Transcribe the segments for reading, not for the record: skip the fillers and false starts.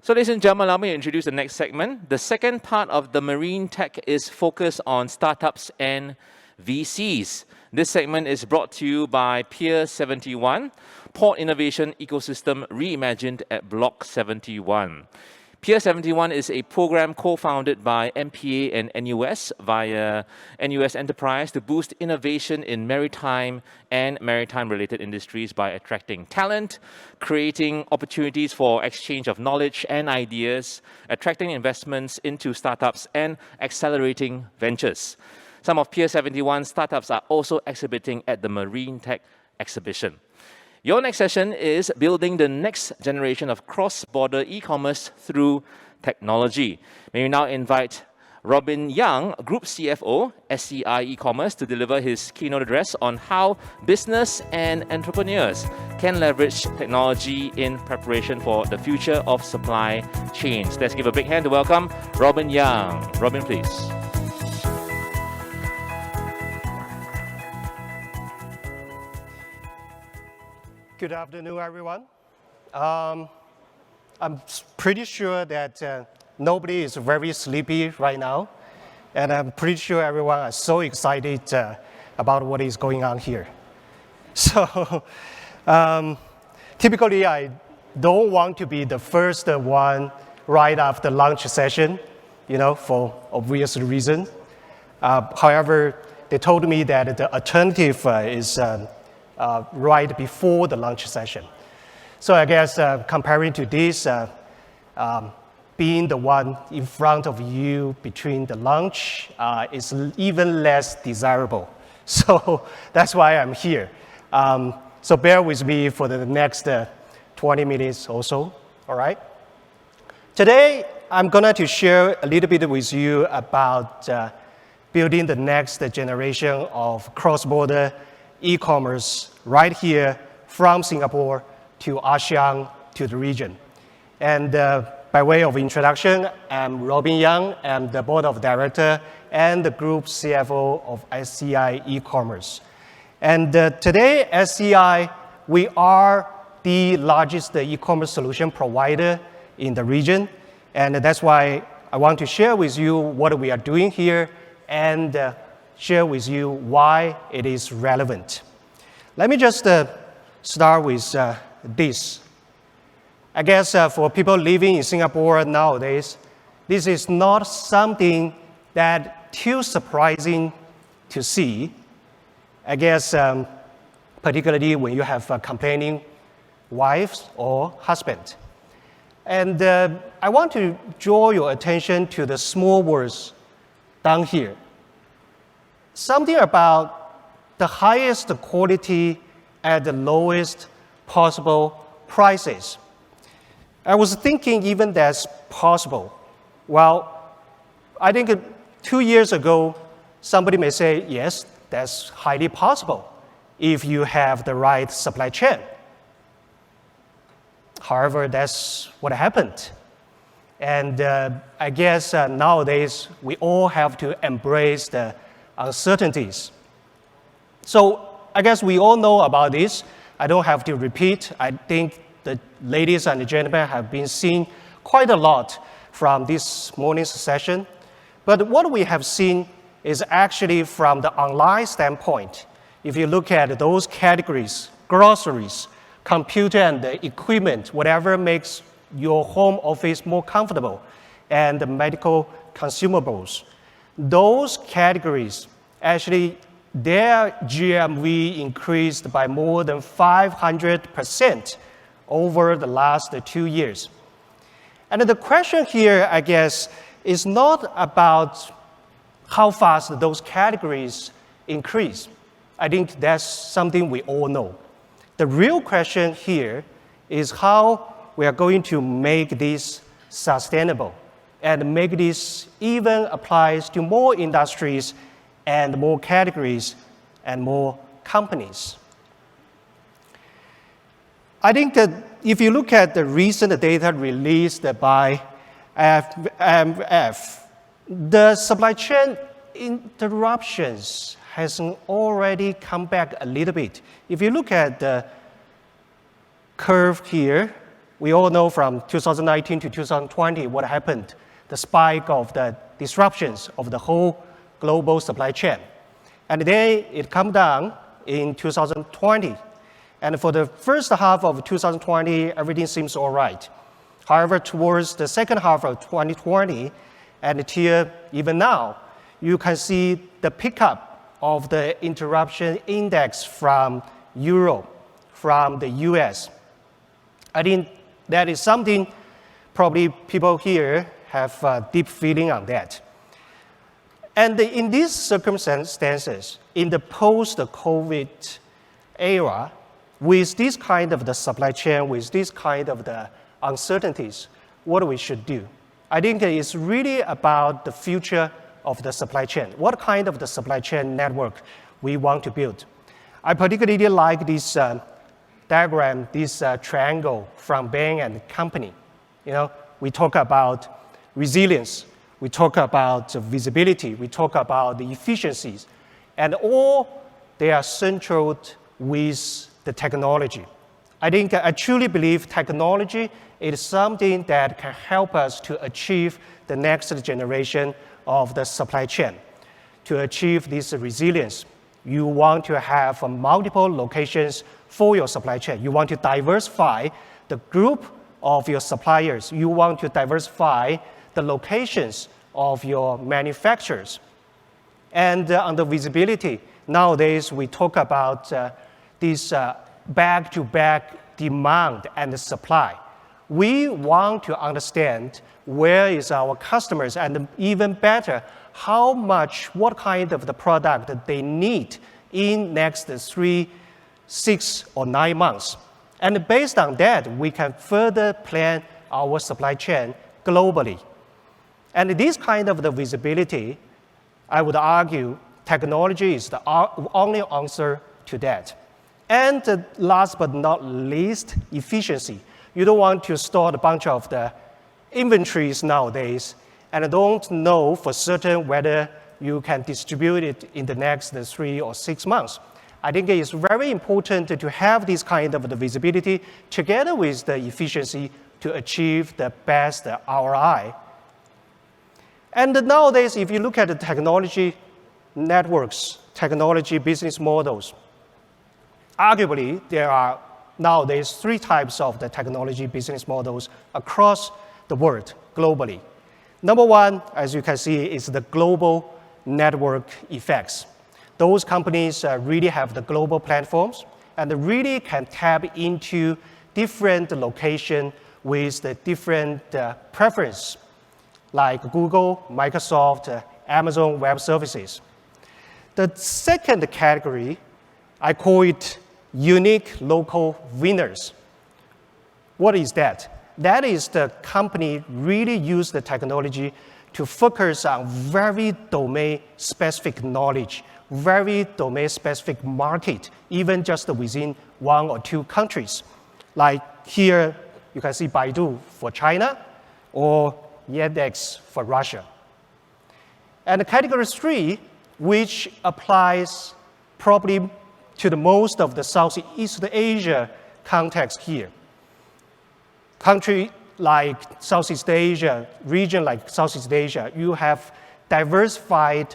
So ladies and gentlemen, allow me to introduce the next segment. The second part of the MarineTech is focused on startups and VCs. This segment is brought to you by Pier 71, Port Innovation Ecosystem Reimagined at Block 71. Pier 71 is a program co-founded by MPA and NUS via NUS Enterprise to boost innovation in maritime and maritime-related industries by attracting talent, creating opportunities for exchange of knowledge and ideas, attracting investments into startups, and accelerating ventures. Some of Pier 71 startups are also exhibiting at the MarineTech exhibition. Your next session is building the next generation of cross-border e-commerce through technology. May we now invite Robin Young, Group CFO, SCI E-commerce, to deliver his keynote address on how business and entrepreneurs can leverage technology in preparation for the future of supply chains. Let's give a big hand to welcome Robin Young. Robin, please. Good afternoon, everyone. I'm pretty sure that nobody is very sleepy right now, and I'm pretty sure everyone is so excited about what is going on here. So typically, I don't want to be the first one right after lunch session, for obvious reasons. However, they told me that the alternative is right before the lunch session. So I guess comparing to this, being the one in front of you between the lunch is even less desirable. So that's why I'm here. So bear with me for the next 20 minutes or so, all right? Today, I'm going to share a little bit with you about building the next generation of cross-border e-commerce right here from Singapore to ASEAN to the region. And by way of introduction, I'm Robin Young. I'm the Board of Director and the Group CFO of SCI E-commerce. And today, SCI, we are the largest e-commerce solution provider in the region. And that's why I want to share with you what we are doing here and share with you why it is relevant. Let me just start with this. I guess for people living in Singapore nowadays, this is not something that too surprising to see. I guess particularly when you have a complaining wife or husband. And I want to draw your attention to the small words down here. Something about the highest quality at the lowest possible prices. I was thinking even that's possible. Well, I think 2 years ago, somebody may say, yes, that's highly possible if you have the right supply chain. However, that's what happened. And I guess nowadays, we all have to embrace the uncertainties. So I guess we all know about this. I don't have to repeat. I think the ladies and the gentlemen have been seeing quite a lot from this morning's session. But what we have seen is actually from the online standpoint. If you look at those categories, groceries, computer and the equipment, whatever makes your home office more comfortable, and the medical consumables, those categories actually their GMV increased by more than 500% over the last 2 years. And the question here, I guess, is not about how fast those categories increase. I think that's something we all know. The real question here is how we are going to make this sustainable and make this even applies to more industries and more categories and more companies. I think that if you look at the recent data released by IMF, the supply chain interruptions has already come back a little bit. If you look at the curve here, We all know from 2019 to 2020 what happened, the spike of the disruptions of the whole global supply chain. And then it came down in 2020. And for the first half of 2020, everything seems all right. However, towards the second half of 2020, and until even now, you can see the pickup of the interruption index from Europe, from the US. I think that is something probably people here have a deep feeling on that. And in these circumstances, in the post-COVID era, with this kind of the supply chain, with this kind of the uncertainties, what we should do? I think it's really about the future of the supply chain. What kind of the supply chain network we want to build? I particularly like this diagram, this triangle from Bain and Company. You know, we talk about resilience, we talk about visibility, we talk about the efficiencies, and all they are centered with the technology. I truly believe technology is something that can help us to achieve the next generation of the supply chain. To achieve this resilience, you want to have multiple locations for your supply chain. You want to diversify the group of your suppliers. You want to diversify the locations of your manufacturers. And on the visibility, nowadays we talk about this back-to-back demand and supply. We want to understand where is our customers, and even better, what kind of the product that they need in next 3, 6, or 9 months. And based on that, we can further plan our supply chain globally. And this kind of the visibility, I would argue, technology is the only answer to that. And last but not least, efficiency. You don't want to store a bunch of the inventories nowadays and don't know for certain whether you can distribute it in the next 3 or 6 months. I think it is very important to have this kind of the visibility together with the efficiency to achieve the best ROI. And nowadays, if you look at the technology networks, technology business models, arguably, there are nowadays 3 types of the technology business models across the world, globally. Number 1, as you can see, is the global network effects. Those companies really have the global platforms and really can tap into different locations with the different preference, like Google, Microsoft, Amazon Web Services. The second category, I call it unique local winners. What is that? That is the company really use the technology to focus on very domain-specific knowledge, very domain-specific market, even just within 1 or 2 countries. Like here, you can see Baidu for China or Yandex for Russia. And category 3, which applies probably to the most of the Southeast Asia context here. Country like Southeast Asia, region like Southeast Asia, you have diversified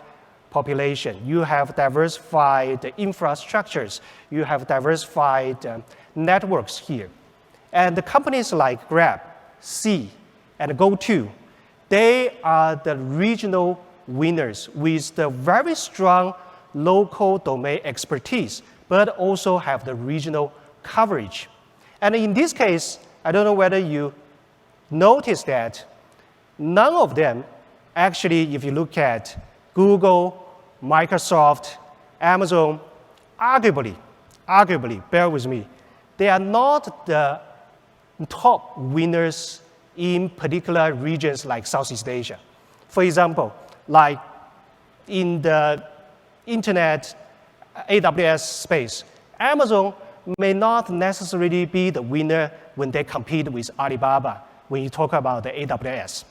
population, you have diversified infrastructures, you have diversified networks here. And the companies like Grab, Sea, and GoTo, they are the regional winners with the very strong local domain expertise, but also have the regional coverage. And in this case, I don't know whether you noticed that none of them, actually, if you look at Google, Microsoft, Amazon, arguably, bear with me, they are not the top winners in particular regions like Southeast Asia. For example, like in the internet AWS space, Amazon may not necessarily be the winner when they compete with Alibaba when you talk about the AWS.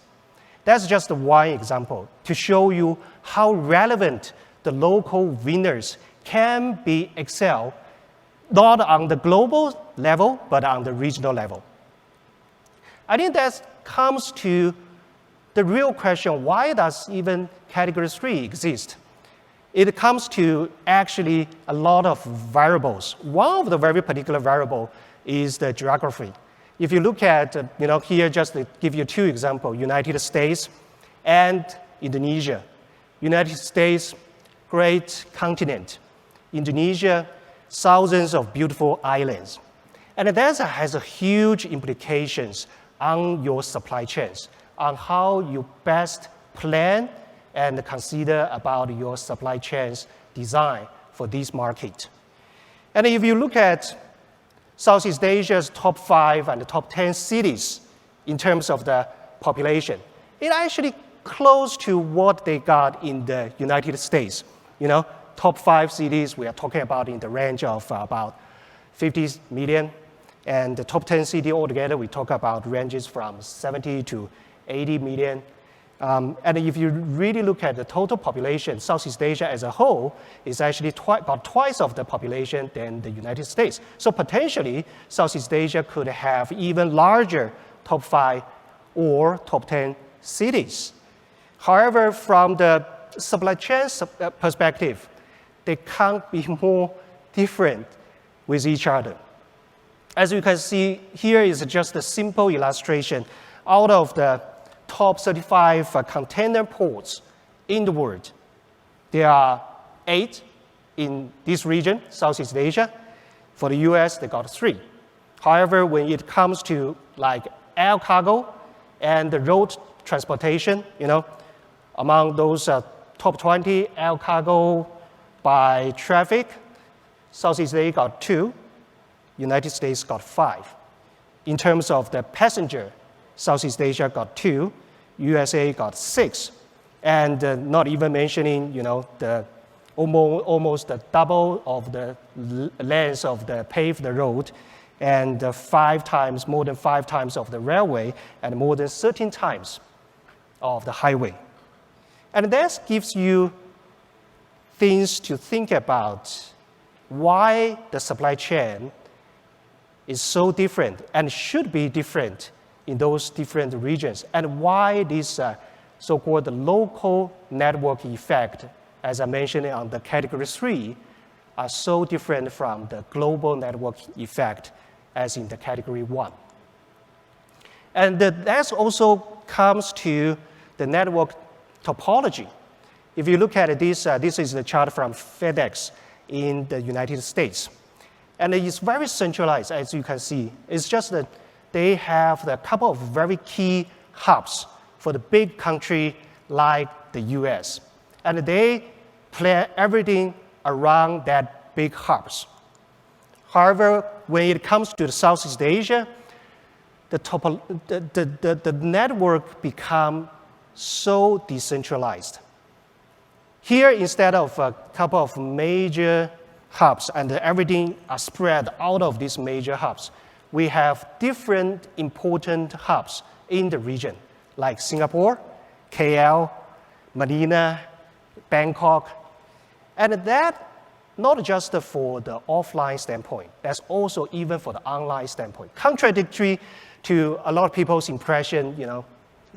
That's just one example to show you how relevant the local winners can be excel, not on the global level, but on the regional level. I think that comes to the real question, why does even category 3 exist? It comes to actually a lot of variables. One of the very particular variable is the geography. If you look at, here just to give you 2 examples, United States and Indonesia. United States, great continent. Indonesia, thousands of beautiful islands. And that has a huge implications on your supply chains, on how you best plan and consider about your supply chains design for this market. And if you look at Southeast Asia's top 5 and the top 10 cities in terms of the population, it actually close to what they got in the United States. Top 5 cities, we are talking about in the range of about 50 million. And the top 10 cities altogether, we talk about ranges from 70 to 80 million. And if you really look at the total population, Southeast Asia as a whole is actually about twice of the population than the United States. So potentially, Southeast Asia could have even larger top 5 or top 10 cities. However, from the supply chain perspective, they can't be more different with each other. As you can see, here is just a simple illustration. Out of the top 35 container ports in the world, there are 8 in this region, Southeast Asia. For the US, they got 3. However, when it comes to like air cargo and the road transportation, among those top 20 air cargo by traffic, Southeast Asia got 2, United States got 5. In terms of the passenger, Southeast Asia got 2, USA got 6. And not even mentioning, the almost the double of the length of the paved road, and more than 5 times of the railway, and more than 13 times of the highway. And that gives you things to think about why the supply chain is so different and should be different in those different regions, and why this so-called local network effect, as I mentioned on the category 3, are so different from the global network effect as in the category 1. And that also comes to the network topology. If you look at this, this is the chart from FedEx in the United States. And it's very centralized, as you can see. It's just that they have a couple of very key hubs for the big country like the US. And they plan everything around that big hubs. However, when it comes to the Southeast Asia, the network become so decentralized. Here, instead of a couple of major hubs and everything are spread out of these major hubs, we have different important hubs in the region, like Singapore, KL, Manila, Bangkok. And that not just for the offline standpoint, that's also even for the online standpoint. Contradictory to a lot of people's impression,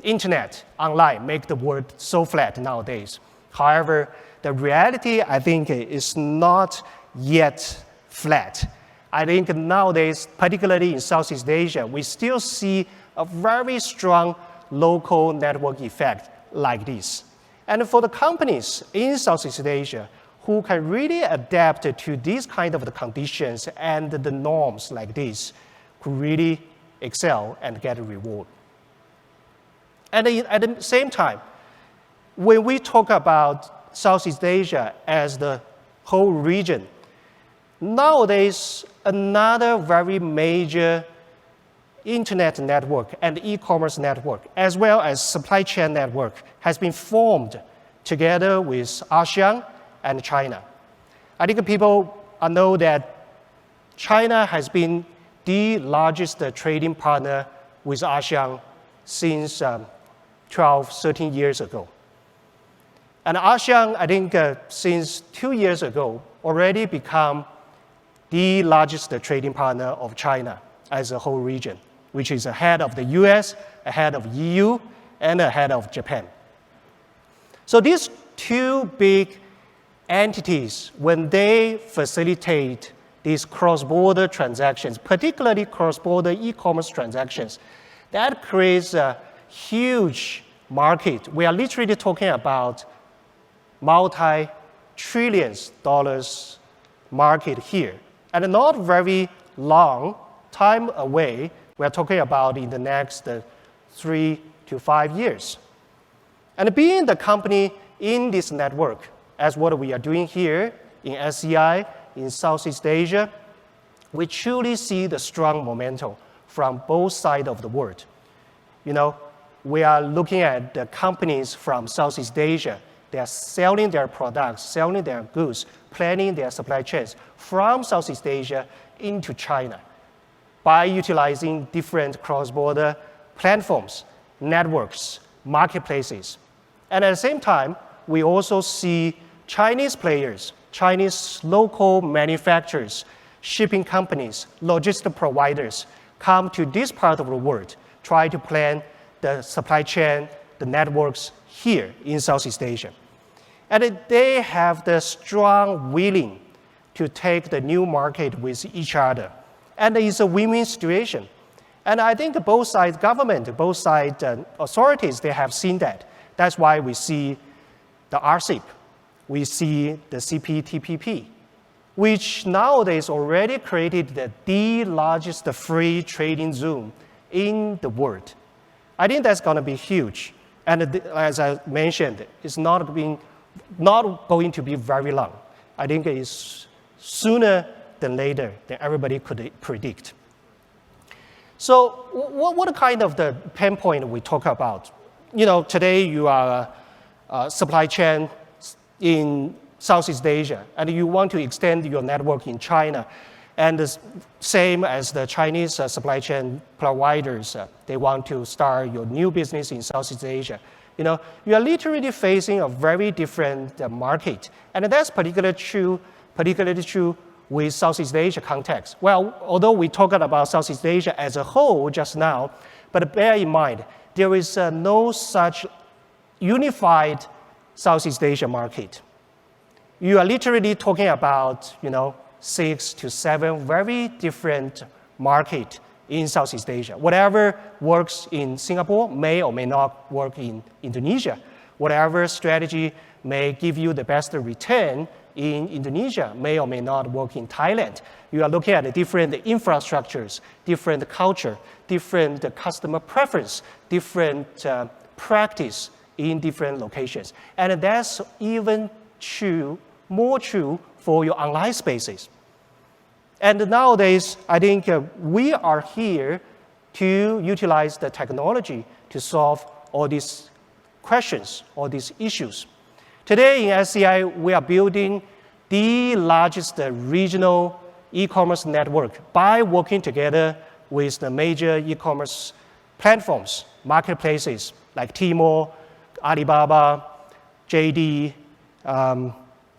internet, online, make the world so flat nowadays. However, the reality, I think, is not yet flat. I think nowadays, particularly in Southeast Asia, we still see a very strong local network effect like this. And for the companies in Southeast Asia who can really adapt to these kind of the conditions and the norms like this, could really excel and get a reward. And at the same time, when we talk about Southeast Asia as the whole region, nowadays, another very major internet network and e-commerce network, as well as supply chain network, has been formed together with ASEAN and China. I think people know that China has been the largest trading partner with ASEAN since 12, 13 years ago. And ASEAN, I think, since 2 years ago, already become the largest trading partner of China as a whole region, which is ahead of the US, ahead of EU, and ahead of Japan. So these two big entities, when they facilitate these cross-border transactions, particularly cross-border e-commerce transactions, that creates a huge market. We are literally talking about multi-trillions dollars market here. And not very long time away, we are talking about in the next 3 to 5 years. And being the company in this network, as what we are doing here in SCI, in Southeast Asia, we truly see the strong momentum from both sides of the world. You know, we are looking at the companies from Southeast Asia. They are selling their products, selling their goods, planning their supply chains from Southeast Asia into China by utilizing different cross-border platforms, networks, marketplaces. And at the same time, we also see Chinese players, Chinese local manufacturers, shipping companies, logistic providers come to this part of the world, try to plan the supply chain, the networks here in Southeast Asia. And they have the strong willing to take the new market with each other. And it's a win-win situation. And I think both sides, government, both sides authorities, they have seen that. That's why we see the RCEP, we see the CPTPP, which nowadays already created the largest free trading zone in the world. I think that's going to be huge. And as I mentioned, it's not going to be very long. I think it's sooner than later than everybody could predict. So what kind of the pain point we talk about? You know, today you are a supply chain in Southeast Asia, and you want to extend your network in China. And the same as the Chinese supply chain providers, they want to start your new business in Southeast Asia. You know, you are literally facing a very different market. And that's particularly true with Southeast Asia context. Well, although we talked about Southeast Asia as a whole just now, but bear in mind, there is no such unified Southeast Asia market. You are literally talking about, 6 to 7 very different markets in Southeast Asia. Whatever works in Singapore may or may not work in Indonesia. Whatever strategy may give you the best return in Indonesia may or may not work in Thailand. You are looking at different infrastructures, different culture, different customer preference, different practice in different locations. And that's even more true for your online spaces. And nowadays, I think we are here to utilize the technology to solve all these questions, all these issues. Today in SCI, we are building the largest regional e-commerce network by working together with the major e-commerce platforms, marketplaces like Tmall, Alibaba, JD,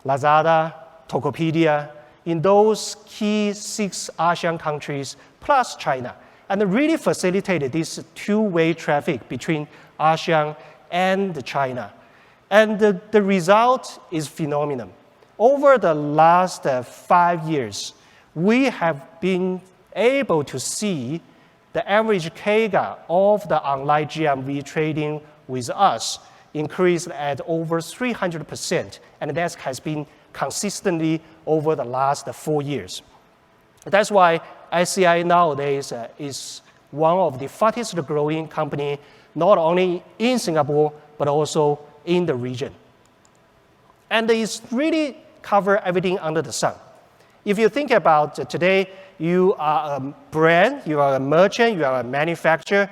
Lazada, Tokopedia, in those key 6 ASEAN countries plus China, and really facilitated this two-way traffic between ASEAN and China. And the result is phenomenal. Over the last 5 years, we have been able to see the average CAGR of the online GMV trading with us increased at over 300%, and that has been consistently over the last 4 years. That's why SCI nowadays is one of the fastest growing company, not only in Singapore, but also in the region. And it's really cover everything under the sun. If you think about today, you are a brand, you are a merchant, you are a manufacturer.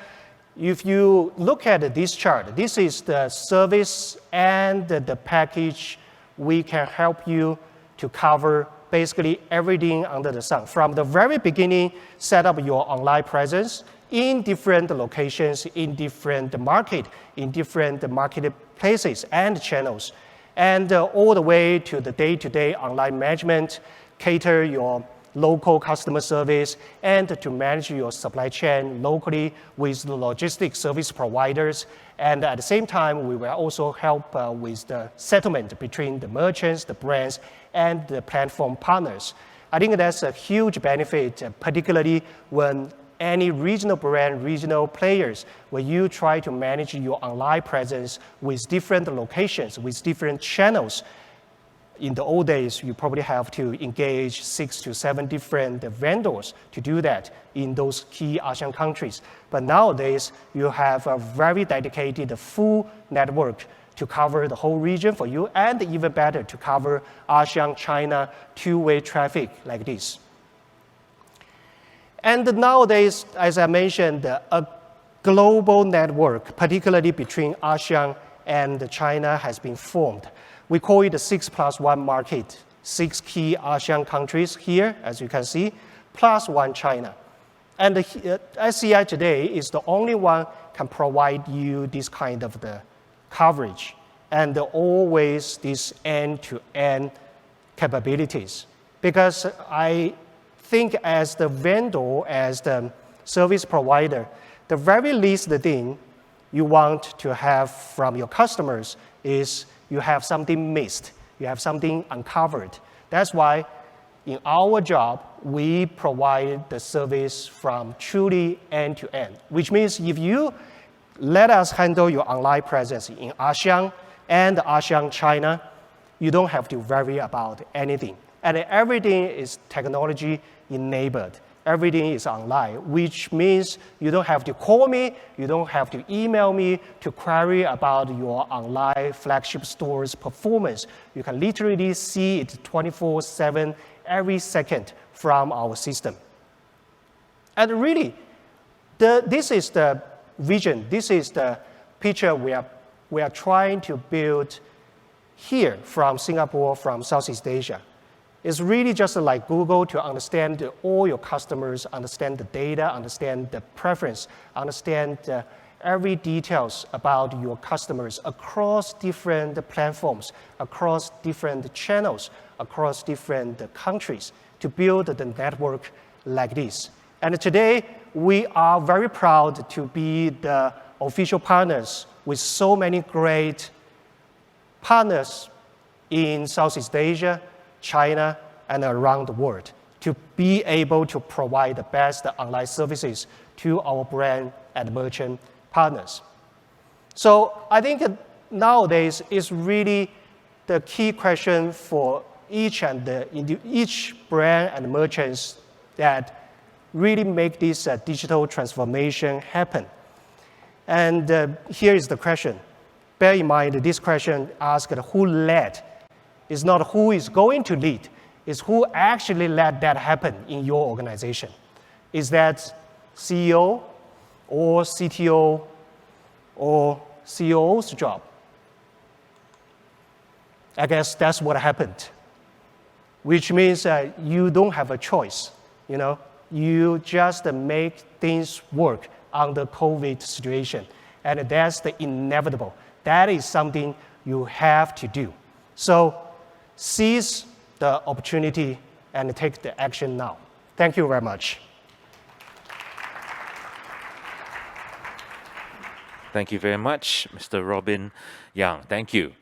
If you look at this chart, this is the service and the package. We can help you to cover basically everything under the sun. From the very beginning, set up your online presence in different locations, in different market, in different marketplaces and channels, and all the way to the day-to-day online management, cater your local customer service, and to manage your supply chain locally with the logistics service providers. And at the same time, we will also help with the settlement between the merchants, the brands, and the platform partners. I think that's a huge benefit, particularly when any regional brand, regional players, when you try to manage your online presence with different locations, with different channels. In the old days, you probably have to engage 6 to 7 different vendors to do that in those key ASEAN countries. But nowadays, you have a very dedicated full network to cover the whole region for you, and even better, to cover ASEAN-China two-way traffic like this. And nowadays, as I mentioned, a global network, particularly between ASEAN and China, has been formed. We call it the 6+1 market, 6 key ASEAN countries here, as you can see, plus 1 China. And the SCI today is the only one can provide you this kind of the coverage and always this end-to-end capabilities. Because I think as the vendor, as the service provider, the very least thing you want to have from your customers is you have something missed, you have something uncovered. That's why in our job, we provide the service from truly end to end, which means if you let us handle your online presence in ASEAN and ASEAN China, you don't have to worry about anything. And everything is technology enabled. Everything is online, which means you don't have to call me, you don't have to email me to query about your online flagship store's performance. You can literally see it 24/7, every second from our system. And really, this is the vision, this is the picture we are trying to build here from Singapore, from Southeast Asia. It's really just like Google to understand all your customers, understand the data, understand the preference, understand every details about your customers across different platforms, across different channels, across different countries to build the network like this. And today, we are very proud to be the official partners with so many great partners in Southeast Asia, China, and around the world to be able to provide the best online services to our brand and merchant partners. So I think nowadays is really the key question for each brand and merchants that really make this digital transformation happen. And here is the question. Bear in mind, this question asked who led. It's not who is going to lead. It's who actually let that happen in your organization. Is that CEO or CTO or COO's job? I guess that's what happened, which means you don't have a choice. You know, you just make things work under COVID situation, and that's the inevitable. That is something you have to do. So seize the opportunity and take the action now. Thank you very much. Thank you very much, Mr. Robin Yang. Thank you.